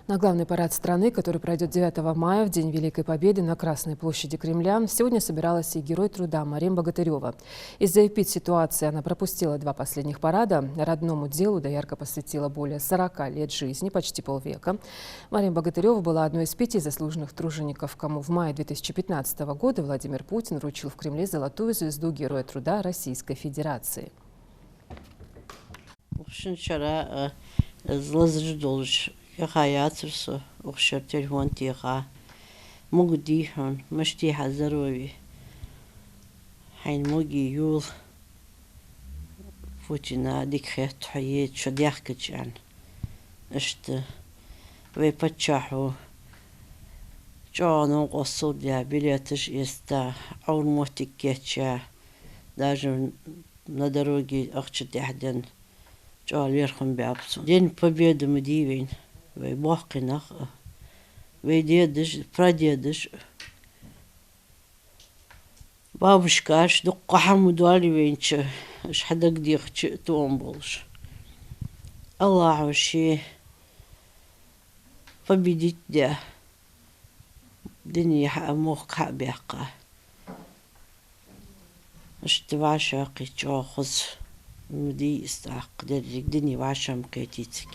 На главный парад страны, который пройдет 9 мая, в День Великой Победы, на Красной площади Кремля, сегодня собиралась и герой труда Мария Богатырева. Из-за эпид-ситуации она пропустила 2 последних парада. Родному делу доярка посвятила более 40 лет жизни, почти полвека. Мария Богатырева была одной из 5 заслуженных тружеников, кому в мае 2015 года Владимир Путин вручил в Кремле золотую звезду Героя труда Российской Федерации. Hayatırsa okşar telefon tiğa mugdihon mashti hazarovi hain mugi yul futina dikhet hayet shadyakhkachan ishte ve patchahu جانو قصود يا بليتش يستا أول موتيكيتشا даже на дороге أخشتحدن جال يرخم بعبسو دين победы мы дивень وی باقی نخ وی دیدش پردیدش بابشکاش دق حمود والی وینچ اش حدق دیخ چه توم بولش الله وشي победить ده دنيا حموخ حبيقة اشتباش عقي تشاخذ مدي استحق دنيا وعشم قيتيتك